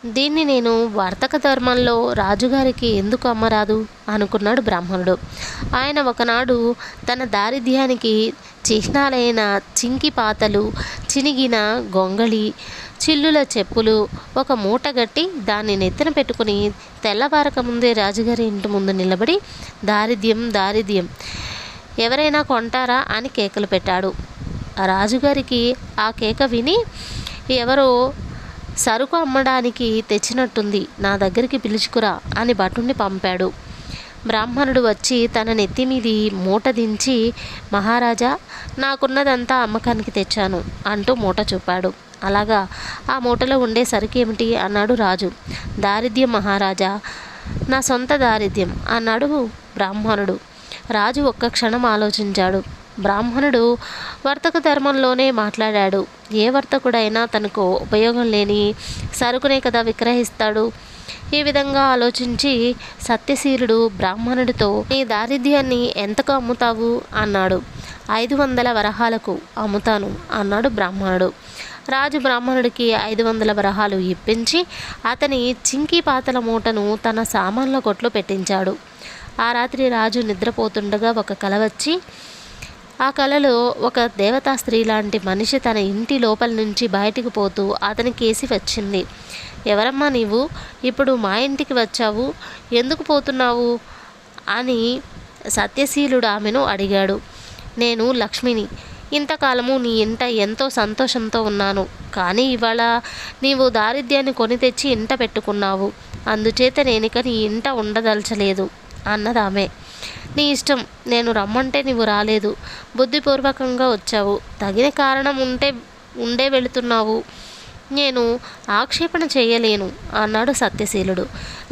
దీన్ని నేను వర్తక ధర్మంలో రాజుగారికి ఎందుకు అమ్మరాదు అనుకున్నాడు బ్రాహ్మణుడు. ఆయన ఒకనాడు తన దారిద్ర్యానికి చిహ్నాలైన చింకి పాతలు, చినిగిన గొంగళి, చిల్లుల చెప్పులు ఒక మూటగట్టి దాన్ని నెత్తిన పెట్టుకుని తెల్లవారక ముందే రాజుగారి ఇంటి ముందు నిలబడి దారిద్ర్యం దారిద్ర్యం ఎవరైనా కొంటారా అని కేకలు పెట్టాడు. రాజుగారికి ఆ కేక విని ఎవరో సరుకు అమ్మడానికి తెచ్చినట్టుంది, నా దగ్గరికి పిలుచుకురా అని భటుణ్ణి పంపాడు. బ్రాహ్మణుడు వచ్చి తన నెత్తి మీది మూట దించి, మహారాజా నాకున్నదంతా అమ్మకానికి తెచ్చాను అంటూ మూట చూపాడు. అలాగా, ఆ మూటలో ఉండే సరుకేమిటి అన్నాడు రాజు. దారిద్ర్యం మహారాజా, నా సొంత దారిద్ర్యం అన్నాడు బ్రాహ్మణుడు. రాజు ఒక్క క్షణం ఆలోచించాడు. బ్రాహ్మణుడు వర్తక ధర్మంలోనే మాట్లాడాడు. ఏ వర్తకుడైనా తనకు ఉపయోగం లేని సరుకునే కదా విక్రయిస్తాడు. ఈ విధంగా ఆలోచించి సత్యశీలుడు బ్రాహ్మణుడితో, నీ దారిద్ర్యాన్ని ఎంతకు అమ్ముతావు అన్నాడు. 500 వరహాలకు అమ్ముతాను అన్నాడు బ్రాహ్మణుడు. రాజు బ్రాహ్మణుడికి 500 వరహాలు ఇప్పించి అతని చింకి పాతల మూటను తన సామాన్ల కొట్లో పెట్టించాడు. ఆ రాత్రి రాజు నిద్రపోతుండగా ఒక కల వచ్చి, ఆ కలలో ఒక దేవతా స్త్రీ లాంటి మనిషి తన ఇంటి లోపల నుంచి బయటికి పోతూ అతని కేసి వచ్చింది. ఎవరమ్మా నీవు, ఇప్పుడు మా ఇంటికి వచ్చావు, ఎందుకు పోతున్నావు అని సత్యశీలుడు ఆమెను అడిగాడు. నేను లక్ష్మిని, ఇంతకాలము నీ ఇంట ఎంతో సంతోషంతో ఉన్నాను, కానీ ఇవాళ నీవు దారిద్ర్యాన్ని కొని తెచ్చి ఇంట పెట్టుకున్నావు, అందుచేత నేనిక నీ ఇంట ఉండదలచలేదు అన్నదామె. నీ ఇష్టం, నేను రమ్మంటే నీవు రాలేదు, బుద్ధిపూర్వకంగా వచ్చావు, తగిన కారణం ఉండే వెళుతున్నావు, నేను ఆక్షేపణ చేయలేను అన్నాడు సత్యశీలుడు.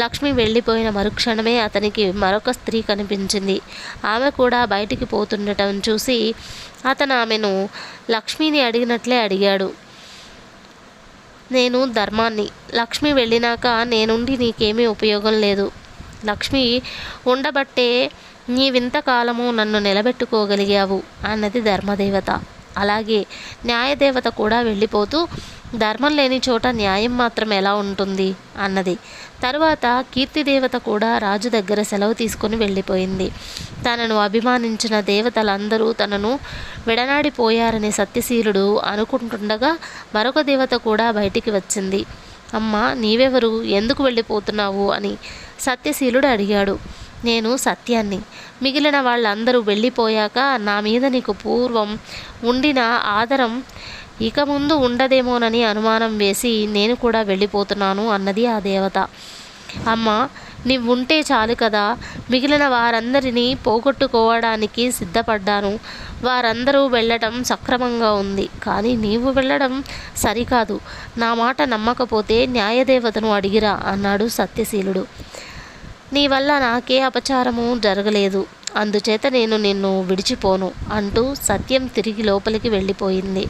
లక్ష్మి వెళ్ళిపోయిన మరుక్షణమే అతనికి మరొక స్త్రీ కనిపించింది. ఆమె కూడా బయటికి పోతుండటం చూసి అతను ఆమెను లక్ష్మిని అడిగినట్లే అడిగాడు. నేను ధర్మాన్ని, లక్ష్మి వెళ్ళినాక నేనుండి నీకేమీ ఉపయోగం లేదు. లక్ష్మి ఉండబట్టే నీవింతకాలము నన్ను నిలబెట్టుకోగలిగావు అన్నది ధర్మదేవత. అలాగే న్యాయదేవత కూడా వెళ్ళిపోతూ, ధర్మం లేని చోట న్యాయం మాత్రం ఎలా ఉంటుంది అన్నది. తరువాత కీర్తిదేవత కూడా రాజు దగ్గర సెలవు తీసుకుని వెళ్ళిపోయింది. తనను అభిమానించిన దేవతలందరూ తనను విడనాడిపోయారని సత్యశీలుడు అనుకుంటుండగా మరొక దేవత కూడా బయటికి వచ్చింది. అమ్మా, నీవెవరు, ఎందుకు వెళ్ళిపోతున్నావు అని సత్యశీలుడు అడిగాడు. నేను సత్యాన్ని, మిగిలిన వాళ్ళందరూ వెళ్ళిపోయాక నా మీద నీకు పూర్వం ఉండిన ఆదరం ఇక ముందు ఉండదేమోనని అనుమానం వేసి నేను కూడా వెళ్ళిపోతున్నాను అన్నది ఆ దేవత. అమ్మ, నీవుంటే చాలు కదా, మిగిలిన వారందరినీ పోగొట్టుకోవడానికి సిద్ధపడ్డాను, వారందరూ వెళ్ళటం సక్రమంగా ఉంది, కానీ నీవు వెళ్ళడం సరికాదు, నా మాట నమ్మకపోతే న్యాయదేవతను అడిగిరా అన్నాడు సత్యశీలుడు. నీ వల్ల నాకే అపచారము జరగలేదు, అందుచేత నేను నిన్ను విడిచిపోను అంటూ సత్యం తిరిగి లోపలికి వెళ్ళిపోయింది.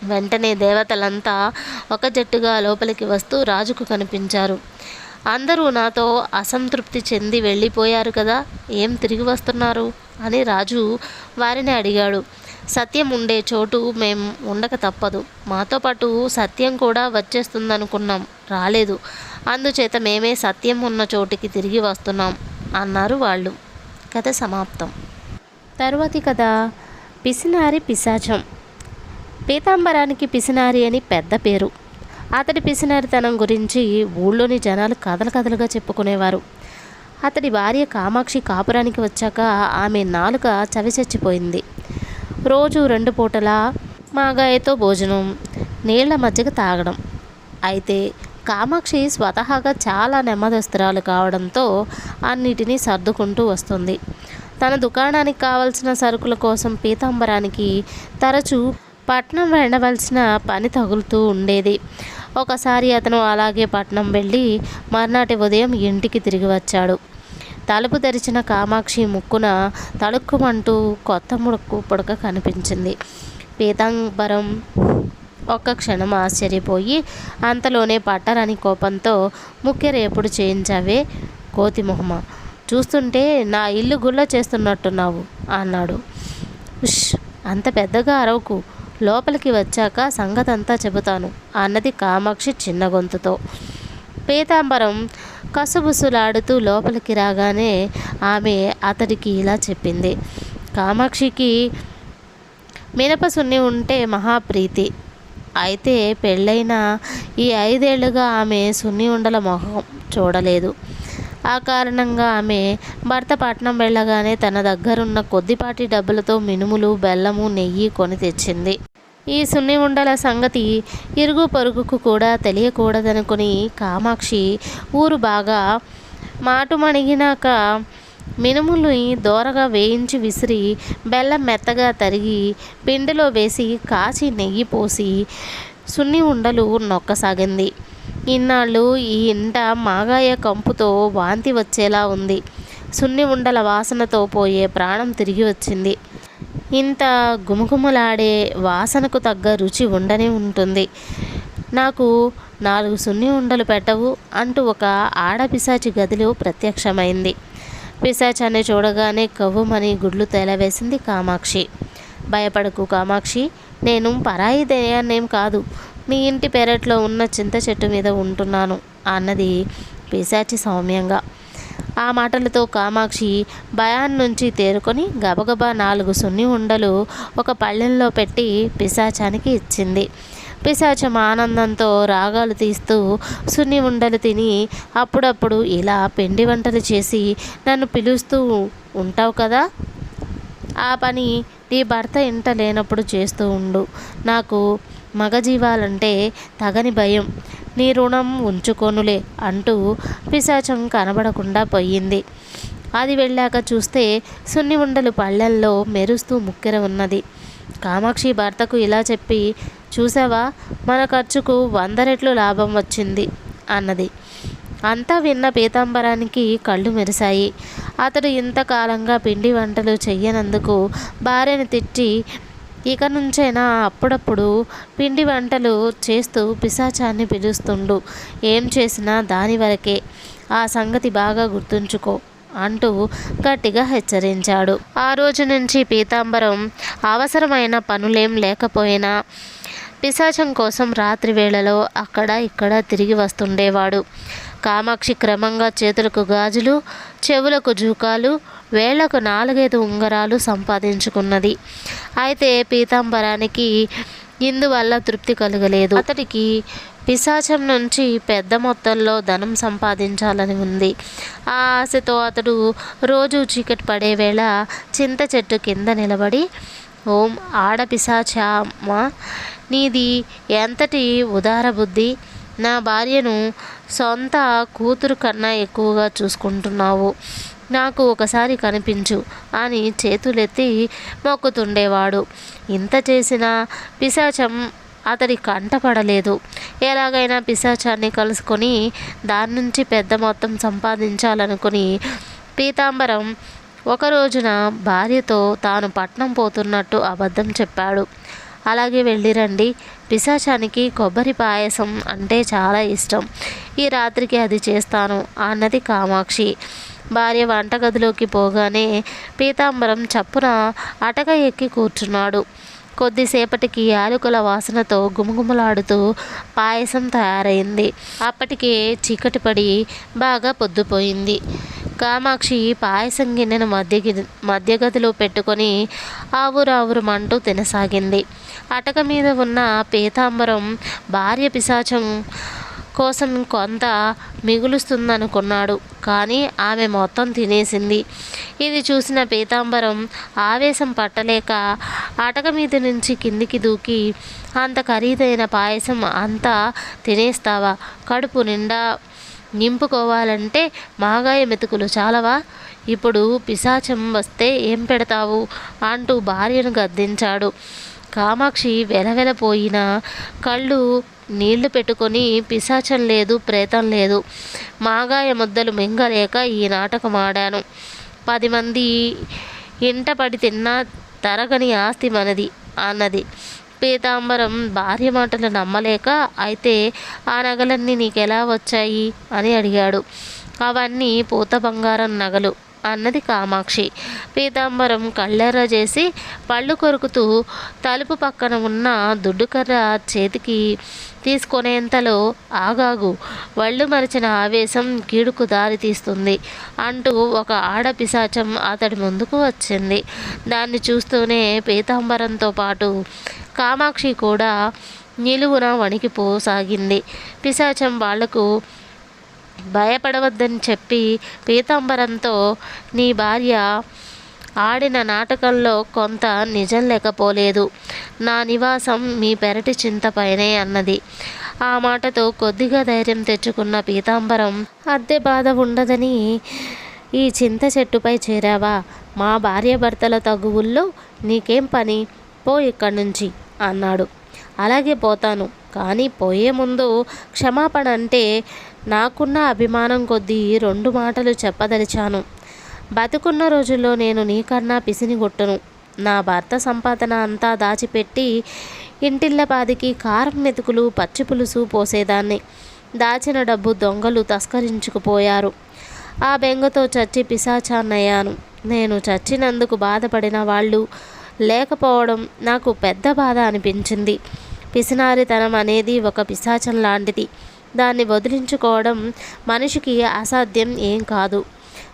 వెంటనే దేవతలంతా ఒక జట్టుగా లోపలికి వస్తూ రాజుకు కనిపించారు. అందరూ నాతో అసంతృప్తి చెంది వెళ్ళిపోయారు కదా, ఏం తిరిగి వస్తున్నారు అని రాజు వారిని అడిగాడు. సత్యం ఉండే చోటు మేం ఉండక తప్పదు, మాతో పాటు సత్యం కూడా వచ్చేస్తుందనుకున్నాం, రాలేదు, అందుచేత మేమే సత్యం ఉన్న చోటికి తిరిగి వస్తున్నాం అన్నారు వాళ్ళు. కథ సమాప్తం. తరువాతి కథ పిసినారి పిశాచం. పీతాంబరానికి పిసినారి అని పెద్ద పేరు. అతడి పిసినారితనం గురించి ఊళ్ళోని జనాలు కథలుగా చెప్పుకునేవారు. అతడి భార్య కామాక్షి కాపురానికి వచ్చాక ఆమె నాలుక చవిచచ్చిపోయింది. రోజు 2 పూటలా మాగాయతో భోజనం, నీళ్ల మజ్జిగ తాగడం. అయితే కామాక్షి స్వతహాగా చాలా నెమ్మదస్తురాలు కావడంతో అన్నిటినీ సర్దుకుంటూ వస్తుంది. తన దుకాణానికి కావలసిన సరుకుల కోసం పీతాంబరానికి తరచూ పట్నం వెళ్ళవలసిన పని తగులుతూ ఉండేది. ఒకసారి అతను అలాగే పట్నం వెళ్ళి మర్నాటి ఉదయం ఇంటికి తిరిగి వచ్చాడు. తలుపు తెరిచిన కామాక్షి ముక్కున తళుక్కుమంటూ కొత్త ముడుక్కు పుడక కనిపించింది. పీతాంబరం ఒక్క క్షణం ఆశ్చర్యపోయి అంతలోనే పట్టరని కోపంతో, ముక్కెరెప్పుడు చేయించావే కోతి మొహమ, చూస్తుంటే నా ఇల్లు గుల్ల చేస్తున్నట్టున్నావు అన్నాడు. ఉష్, అంత పెద్దగా అరవకు, లోపలికి వచ్చాక సంగతంతా చెబుతాను అన్నది కామాక్షి చిన్న గొంతుతో. పీతాంబరం కసుబుసులాడుతూ లోపలికి రాగానే ఆమె అతడికి ఇలా చెప్పింది. కామాక్షికి మినపసున్ని ఉంటే మహాప్రీతి. అయితే పెళ్ళైన ఈ 5 ఏళ్లుగా ఆమె సున్ని ఉండల మొహం చూడలేదు. ఆ కారణంగా ఆమె భర్త పట్నం వెళ్ళగానే తన దగ్గరున్న కొద్దిపాటి డబ్బులతో మినుములు, బెల్లము, నెయ్యి కొని తెచ్చింది. ఈ సున్ని ఉండల సంగతి ఇరుగు పొరుగుకు కూడా తెలియకూడదనుకుని కామాక్షి ఊరు బాగా మాటుమణిగినాక మినుముల్ని దోరగా వేయించి విసిరి బెల్లం మెత్తగా తరిగి పిండిలో వేసి కాచి నెయ్యి పోసి సున్ని ఉండలు నొక్కసాగింది. ఇన్నాళ్ళు ఈ ఇంట మాగాయ కంపుతో వాంతి వచ్చేలా ఉంది. సున్ని ఉండల వాసనతో పోయే ప్రాణం తిరిగి వచ్చింది. ఇంత గుమగుమలాడే వాసనకు తగ్గ రుచి ఉండనే ఉంటుంది. నాకు 4 సున్ని ఉండలు పెట్టవు అంటూ ఒక ఆడపిశాచి గదిలో ప్రత్యక్షమైంది. పిశాచాన్ని చూడగానే కవ్వుమని గుడ్లు తేలవేసింది కామాక్షి. భయపడకు కామాక్షి, నేను పరాయి దయ్యాన్నేం కాదు, మీ ఇంటి పెరట్లో ఉన్న చింత చెట్టు మీద ఉంటున్నాను అన్నది పిశాచి సౌమ్యంగా. ఆ మాటలతో కామాక్షి భయాన్నుంచి తేరుకొని గబగబా 4 సున్ని ఉండలు ఒక పళ్ళెంలో పెట్టి పిశాచానికి ఇచ్చింది. పిశాచం ఆనందంతో రాగాలు తీస్తూ సున్ని ఉండలు తిని అప్పుడప్పుడు ఇలా పిండి వంటలు చేసి నన్ను పిలుస్తూ ఉంటావు కదా, ఆ పని నీ భర్త ఇంట లేనప్పుడు చేస్తూ ఉండు. నాకు మగజీవాలంటే తగని భయం, నీ రుణం ఉంచుకోనులే అంటూ పిశాచం కనబడకుండా పోయింది. అది వెళ్ళాక చూస్తే సున్ని ఉండలు పళ్ళెల్లో మెరుస్తూ ముక్కెర ఉన్నది. కామాక్షి భర్తకు ఇలా చెప్పి, చూసావా, మన ఖర్చుకు 100 రెట్లు లాభం వచ్చింది అన్నది. అంతా విన్న పీతాంబరానికి కళ్ళు మెరిశాయి. అతడు ఇంతకాలంగా పిండి వంటలు చెయ్యనందుకు భార్యను తిట్టి ఇక నుంచైనా అప్పుడప్పుడు పిండి వంటలు చేస్తూ పిశాచాన్ని పిలుస్తుండు. ఏం చేసినా దాని వరకే, ఆ సంగతి బాగా గుర్తుంచుకో అంటూ గట్టిగా హెచ్చరించాడు. ఆ రోజు నుంచి పీతాంబరం అవసరమైన పనులేం లేకపోయినా పిశాచం కోసం రాత్రి వేళలో అక్కడ ఇక్కడ తిరిగి వస్తుండేవాడు. కామాక్షి క్రమంగా చేతులకు గాజులు, చెవులకు జూకాలు, వేళ్లకు 4-5 ఉంగరాలు సంపాదించుకున్నది. అయితే పీతాంబరానికి ఇందువల్ల తృప్తి కలగలేదు. అతడికి పిశాచం నుంచి పెద్ద మొత్తంలో ధనం సంపాదించాలని ఉంది. ఆ ఆశతో అతడు రోజు చీకటి పడే వేళ చింత చెట్టు కింద నిలబడి, ఓం ఆడపిశాచమా, నీది ఎంతటి ఉదార బుద్ధి, నా భార్యను సొంత కూతురు కన్నా ఎక్కువగా చూసుకుంటున్నావు, నాకు ఒకసారి కనిపించు అని చేతులెత్తి మొక్కుతుండేవాడు. ఇంత చేసిన పిశాచం అతడి కంటపడలేదు. ఎలాగైనా పిశాచాన్ని కలుసుకొని దాని నుంచి పెద్ద మొత్తం సంపాదించాలనుకుని పీతాంబరం ఒక రోజున భార్యతో తాను పట్నం పోతున్నట్టు అబద్ధం చెప్పాడు. అలాగే వెళ్ళిరండి, పిశాచానికి కొబ్బరి పాయసం అంటే చాలా ఇష్టం, ఈ రాత్రికి అది చేస్తాను అన్నది కామాక్షి. భార్య వంటగదిలోకి పోగానే పీతాంబరం చప్పున అటక ఎక్కి కూర్చున్నాడు. కొద్దిసేపటికి యాలకుల వాసనతో గుమగుమలాడుతూ పాయసం తయారైంది. అప్పటికే చీకటి పడి బాగా పొద్దుపోయింది. కామాక్షి పాయసం గిన్నెను మధ్యగదిలో పెట్టుకొని ఆవురావురమంటూ తినసాగింది. అటక మీద ఉన్న పీతాంబరం భార్య పిశాచం కోసం కొంత మిగులుస్తుందనుకున్నాడు, కానీ ఆమె మొత్తం తినేసింది. ఇది చూసిన పీతాంబరం ఆవేశం పట్టలేక అటక మీద నుంచి కిందికి దూకి, అంత ఖరీదైన పాయసం అంతా తినేస్తావా, కడుపు నిండా నింపుకోవాలంటే మాగాయ మెతుకులు చాలవా, ఇప్పుడు పిశాచం వస్తే ఏం పెడతావు అంటూ భార్యను గద్దించాడు. కామాక్షి వెలవెలపోయిన కళ్ళు నీళ్లు పెట్టుకొని, పిశాచం లేదు, ప్రేతం లేదు, మాగాయ ముద్దలు మింగలేక ఈ నాటకం ఆడాను, 10 మంది ఇంట పడి తిన్నా తరగని ఆస్తి మనది అన్నది. పీతాంబరం భార్య మాటలు నమ్మలేక, అయితే ఆ నగలన్నీ నీకెలా వచ్చాయి అని అడిగాడు. అవన్నీ పూత బంగారం నగలు అన్నది కామాక్షి. పీతాంబరం కళ్ళెర్ర చేసి పళ్ళు కొరుకుతూ తలుపు పక్కన ఉన్న దుడ్డుకర్ర చేతికి తీసుకొనేంతలో ఆగాగు, వళ్ళు మరిచిన ఆవేశం కీడుకు దారి తీస్తుంది అంటూ ఒక ఆడపిశాచం అతడి ముందుకు వచ్చింది. దాన్ని చూస్తూనే పీతాంబరంతో పాటు కామాక్షి కూడా నిలువున వణికిపోసాగింది. పిశాచం వాళ్లకు భయపడవద్దని చెప్పి పీతాంబరంతో, నీ భార్య ఆడిన నాటకంలో కొంత నిజం లేకపోలేదు. నా నివాసం మీ పెరటి చింతపైనే అన్నది. ఆ మాటతో కొద్దిగా ధైర్యం తెచ్చుకున్న పీతాంబరం, అద్దె బాధ ఉండదని ఈ చింత చెట్టుపై చేరావా? మా భార్యాభర్తల తగువుల్లో నీకేం పని? పో ఇక్కడి నుంచి అన్నాడు. అలాగే పోతాను, కానీ పోయే ముందు క్షమాపణ అంటే నాకున్న అభిమానం కొద్దీ 2 మాటలు చెప్పదలిచాను. బతుకున్న రోజుల్లో నేను నీకన్నా పిసినిగొట్టును. నా భర్త సంపాదన అంతా దాచిపెట్టి ఇంటిల్లపాదికి కారం మెతుకులు పచ్చి పులుసు పోసేదాన్ని. దాచిన డబ్బు దొంగలు తస్కరించుకుపోయారు. ఆ బెంగతో చచ్చి పిశాచాన్నయ్యాను. నేను చచ్చినందుకు బాధపడిన వాళ్ళు లేకపోవడం నాకు పెద్ద బాధ అనిపించింది. పిసినారితనం అనేది ఒక పిశాచం లాంటిది. దాన్ని వదిలించుకోవడం మనిషికి అసాధ్యం ఏం కాదు.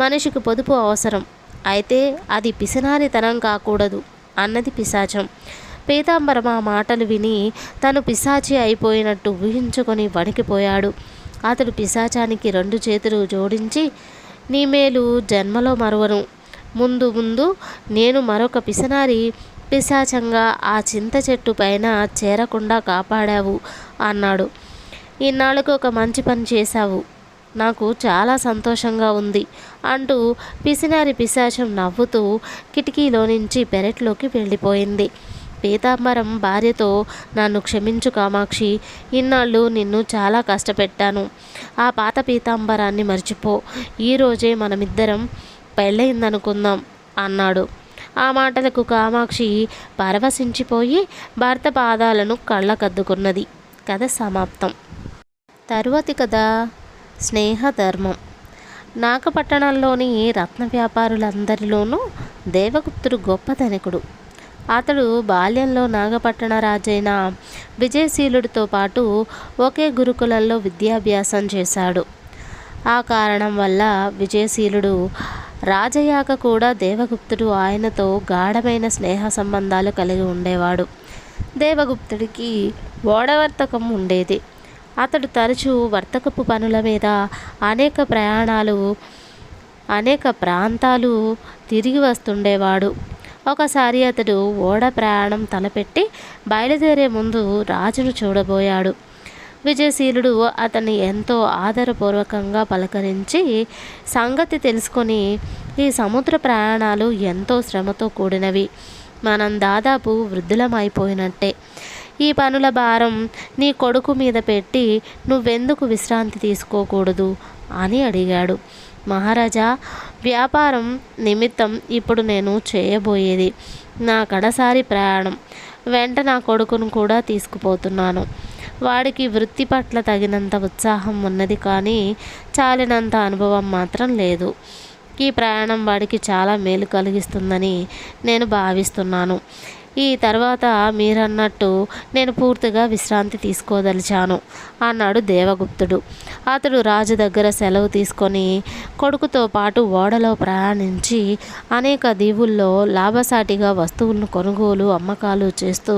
మనిషికి పొదుపు అవసరం. అయితే అది పిసినారితనం కాకూడదు అన్నది పిశాచం. పీతాంబరం ఆ మాటలు విని తను పిశాచి అయిపోయినట్టు ఊహించుకొని వణికిపోయాడు. అతడు పిశాచానికి 2 చేతులు జోడించి, నీ మేలు జన్మలో మరువను. ముందు ముందు నేను మరొక పిశాచంగా ఆ చింత చెట్టు పైన చేరకుండా కాపాడావు అన్నాడు. ఇన్నాళ్ళకు ఒక మంచి పని చేశావు. నాకు చాలా సంతోషంగా ఉంది అంటూ పిసినారి పిశాచం నవ్వుతూ కిటికీలో నుంచి పెరట్లోకి వెళ్ళిపోయింది. పీతాంబరం భార్యతో, నన్ను క్షమించు కామాక్షి, ఇన్నాళ్ళు నిన్ను చాలా కష్టపెట్టాను. ఆ పాత పీతాంబరాన్ని మర్చిపో. ఈరోజే మనమిద్దరం పెళ్ళయిందనుకుందాం అన్నాడు. ఆ మాటలకు కామాక్షి పరవశించిపోయి భర్త పాదాలను కళ్ళకద్దుకున్నది. కథ సమాప్తం. తరువాతి కథ స్నేహధర్మం. నాగపట్టణంలోని రత్న వ్యాపారులందరిలోనూ దేవగుప్తుడు గొప్ప ధనికుడు. అతడు బాల్యంలో నాగపట్టణ రాజైన విజయశీలుడితో పాటు ఒకే గురుకులంలో విద్యాభ్యాసం చేశాడు. ఆ కారణం వల్ల విజయశీలుడు రాజయ్యాక కూడా దేవగుప్తుడు ఆయనతో గాఢమైన స్నేహ సంబంధాలు కలిగి ఉండేవాడు. దేవగుప్తుడికి ఓడవర్తకం ఉండేది. అతడు తరచూ వర్తకపు పనుల మీద అనేక ప్రాంతాలు తిరిగి వస్తుండేవాడు. ఒకసారి అతడు ఓడ ప్రయాణం తలపెట్టి బయలుదేరే ముందు రాజును చూడబోయాడు. విజయశీలుడు అతన్ని ఎంతో ఆదరపూర్వకంగా పలకరించి సంగతి తెలుసుకొని, ఈ సముద్ర ప్రయాణాలు ఎంతో శ్రమతో కూడినవి. మనం దాదాపు వృద్ధులమైపోయినట్టే. ఈ పనుల భారం నీ కొడుకు మీద పెట్టి నువ్వెందుకు విశ్రాంతి తీసుకోకూడదు అని అడిగాడు. మహారాజా, వ్యాపారం నిమిత్తం ఇప్పుడు నేను చేయబోయేది నా కడసారి ప్రయాణం. వెంట నా కొడుకును కూడా తీసుకుపోతున్నాను. వాడికి వృత్తి పట్ల తగినంత ఉత్సాహం ఉన్నది, కానీ చాలినంత అనుభవం మాత్రం లేదు. ఈ ప్రయాణం వాడికి చాలా మేలు కలిగిస్తుందని నేను భావిస్తున్నాను. ఈ తర్వాత మీరన్నట్టు నేను పూర్తిగా విశ్రాంతి తీసుకోదలిచాను అన్నాడు దేవగుప్తుడు. అతడు రాజు దగ్గర సెలవు తీసుకొని కొడుకుతో పాటు ఓడలో ప్రయాణించి అనేక దీవుల్లో లాభసాటిగా వస్తువులను కొనుగోలు అమ్మకాలు చేస్తూ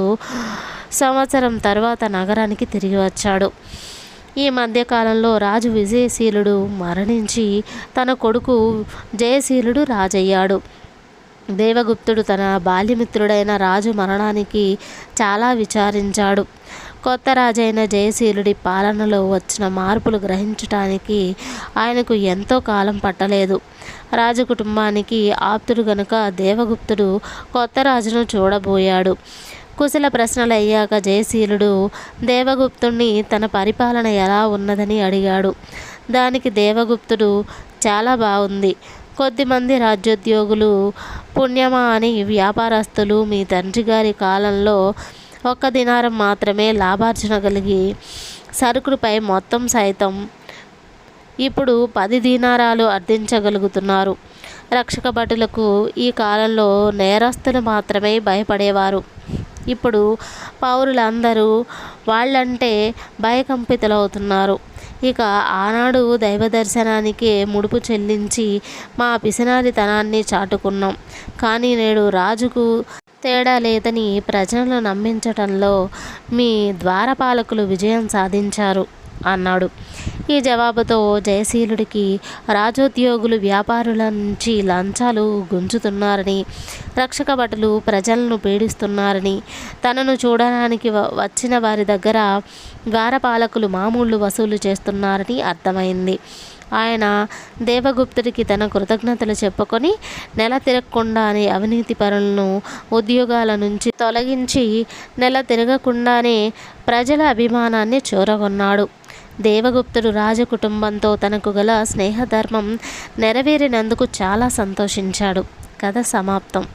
సంవత్సరం తర్వాత నగరానికి తిరిగి వచ్చాడు. ఈ మధ్యకాలంలో రాజు విజయశీలుడు మరణించి తన కొడుకు జయశీలుడు రాజయ్యాడు. దేవగుప్తుడు తన బాల్యమిత్రుడైన రాజు మరణానికి చాలా విచారించాడు. కొత్త రాజైన జయశీలుడి పాలనలో వచ్చిన మార్పులు గ్రహించటానికి ఆయనకు ఎంతో కాలం పట్టలేదు. రాజు కుటుంబానికి ఆప్తుడు గనుక దేవగుప్తుడు కొత్త రాజును చూడబోయాడు. కుశల ప్రశ్నలు అయ్యాక జయశీలుడు దేవగుప్తుణ్ణి తన పరిపాలన ఎలా ఉన్నదని అడిగాడు. దానికి దేవగుప్తుడు, చాలా బాగుంది. కొద్దిమంది రాజ్యోద్యోగులు, పుణ్యమా అని వ్యాపారస్తులు మీ తండ్రి గారి కాలంలో 1 దినారం మాత్రమే లాభార్జన కలిగి సరుకులపై మొత్తం సైతం ఇప్పుడు 10 దీనారాలు అర్థించగలుగుతున్నారు. రక్షక భటులకు ఈ కాలంలో నేరస్తులు మాత్రమే భయపడేవారు. ఇప్పుడు పౌరులందరూ వాళ్ళంటే భయకంపితులవుతున్నారు. ఇక ఆనాడు దైవ దర్శనానికే ముడుపు చెల్లించి మా పిసినారితనాన్ని చాటుకున్నాం. కానీ నేడు రాజుకు తేడా లేదని ప్రజలను నమ్మించటంలో మీ ద్వారపాలకులు విజయం సాధించారు అన్నాడు. ఈ జవాబుతో జయశీలుడికి రాజోద్యోగులు వ్యాపారుల నుంచి లంచాలు గుంజుతున్నారని, రక్షక భటులు ప్రజలను పీడిస్తున్నారని, తనను చూడడానికి వచ్చిన వారి దగ్గర ద్వారపాలకులు మామూళ్ళు వసూలు చేస్తున్నారని అర్థమైంది. ఆయన దేవగుప్తుడికి తన కృతజ్ఞతలు చెప్పుకొని నెల తిరగకుండానే అవినీతి పరులను ఉద్యోగాల నుంచి తొలగించి నెల తిరగకుండానే ప్రజల అభిమానాన్ని చూరగొన్నాడు. దేవగుప్తుడు రాజకుటుంబంతో తనకు గల స్నేహధర్మం నెరవేరినందుకు చాలా సంతోషించాడు. కథ సమాప్తం.